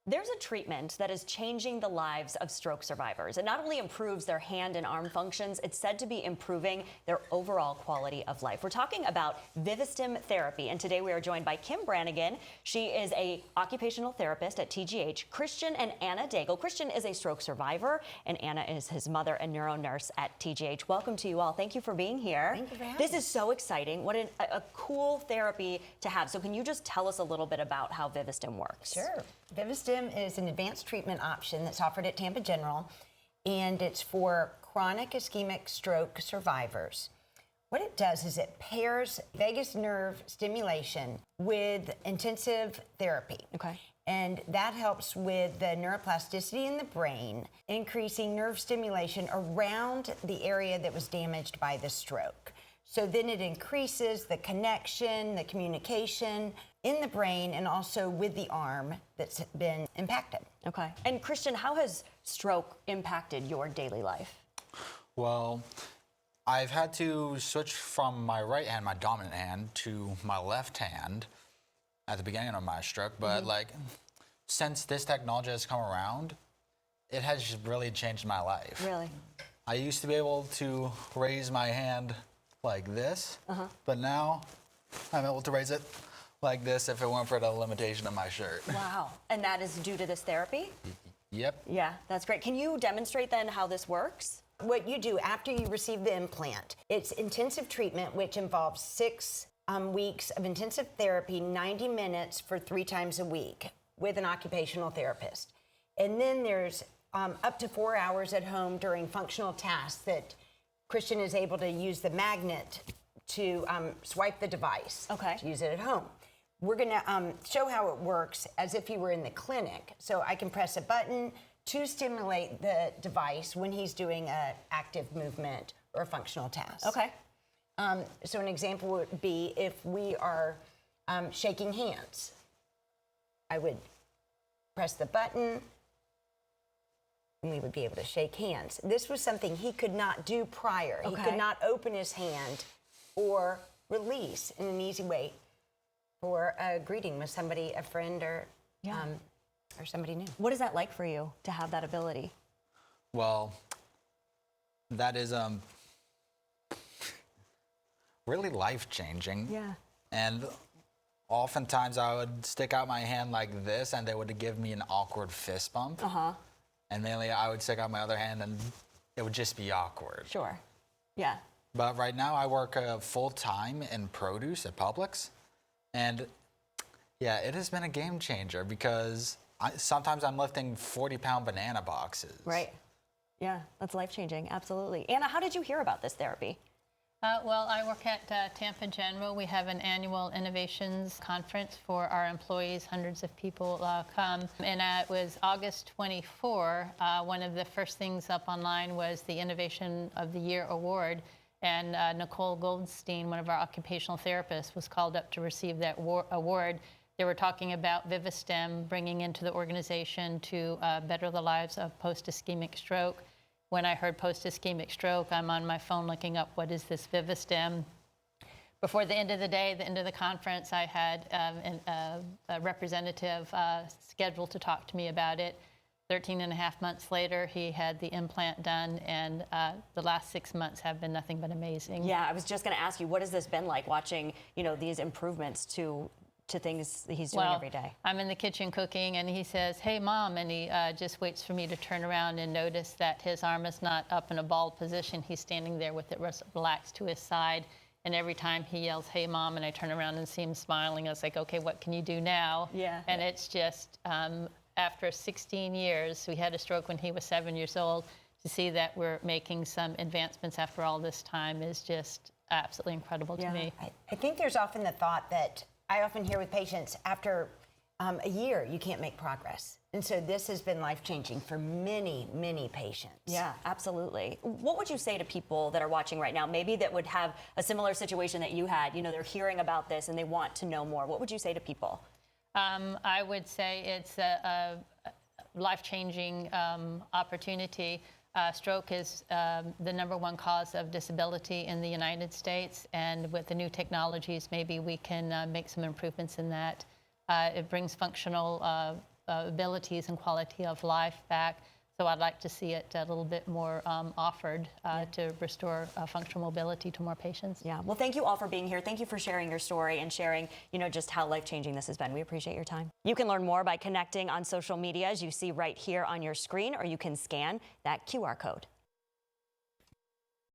There's a treatment that is changing the lives of stroke survivors. It not only improves their hand and arm functions, it's said to be improving their overall quality of life. We're talking about Vivistim therapy, and today we are joined by Kim Brannigan. She is an occupational therapist at TGH. Christian and Anna Daigle. Christian is a stroke survivor, and Anna is his mother and neuro nurse at TGH. Welcome to you all. Thank you for being here. Thank you for having This me. is so exciting. What a cool therapy to have. So can you just tell us a little bit about how Vivistim works? Sure. Vivistim is an advanced treatment option that's offered at Tampa General, and it's for chronic ischemic stroke survivors. What it does is it pairs vagus nerve stimulation with intensive therapy. Okay. And that helps with the neuroplasticity in the brain, increasing nerve stimulation around the area that was damaged by the stroke. So then it increases the connection, the communication in the brain and also with the arm that's been impacted. Okay. And Christian, how has stroke impacted your daily life? Well, I've had to switch from my right hand, my dominant hand, to my left hand at the beginning of my stroke. But since this technology has come around, it has just really changed my life. Really? I used to be able to raise my hand like this, but now I'm able to raise it like this if it weren't for the limitation of my shirt. Wow. And that is due to this therapy? Yep. Yeah, that's great. Can you demonstrate then how this works? What you do after you receive the implant, it's intensive treatment, which involves 6 weeks of intensive therapy, 90 minutes for 3 times a week with an occupational therapist. And then there's up to 4 hours at home during functional tasks that Christian is able to use the magnet to swipe the device Okay. to use it at home. We're going to show how it works as if he were in the clinic. So I can press a button to stimulate the device when he's doing an active movement or a functional task. Okay. So an example would be if we are shaking hands. I would press the button and we would be able to shake hands. This was something he could not do prior. Okay. He could not open his hand or release in an easy way for a greeting with somebody, a friend, or somebody new. What is that like for you to have that ability? Well, that is really life-changing. Yeah. And oftentimes I would stick out my hand like this and they would give me an awkward fist bump. And mainly I would stick out my other hand and it would just be awkward. Sure. Yeah. But right now I work full-time in produce at Publix. And yeah, it has been a game changer because sometimes I'm lifting 40-pound banana boxes. Right. Yeah, that's life-changing. Absolutely. Anna, how did you hear about this therapy? Well, I work at Tampa General. We have an annual innovations conference for our employees. Hundreds of people come. And it was August 24. One of the first things up online was the Innovation of the Year award. And Nicole Goldstein, one of our occupational therapists, was called up to receive that award. They were talking about Vivistim bringing into the organization to better the lives of post-ischemic stroke. When I heard post-ischemic stroke, I'm on my phone looking up what is this Vivistim. Before the end of the day, the end of the conference, I had a representative scheduled to talk to me about it. 13 and a half months later, he had the implant done, and the last 6 months have been nothing but amazing. Yeah, I was just going to ask you, what has this been like watching, these improvements to things that he's doing every day? I'm in the kitchen cooking, and he says, "Hey, Mom," and he just waits for me to turn around and notice that his arm is not up in a ball position. He's standing there with it relaxed to his side, and every time he yells, "Hey, Mom," and I turn around and see him smiling, I was like, okay, what can you do now? Yeah. And it's just, after 16 years, we had a stroke when he was 7 years old, to see that we're making some advancements after all this time is just absolutely incredible to me. I think there's often the thought that I often hear with patients, after a year, you can't make progress. And so this has been life-changing for many, many patients. Yeah, absolutely. What would you say to people that are watching right now, maybe that would have a similar situation that you had? They're hearing about this and they want to know more. What would you say to people? I would say it's a life-changing opportunity. Stroke is the #1 cause of disability in the United States, and with the new technologies, maybe we can make some improvements in that. It brings functional abilities and quality of life back. So I'd like to see it a little bit more offered to restore functional mobility to more patients. Yeah. Well, thank you all for being here. Thank you for sharing your story and sharing, just how life-changing this has been. We appreciate your time. You can learn more by connecting on social media, as you see right here on your screen, or you can scan that QR code.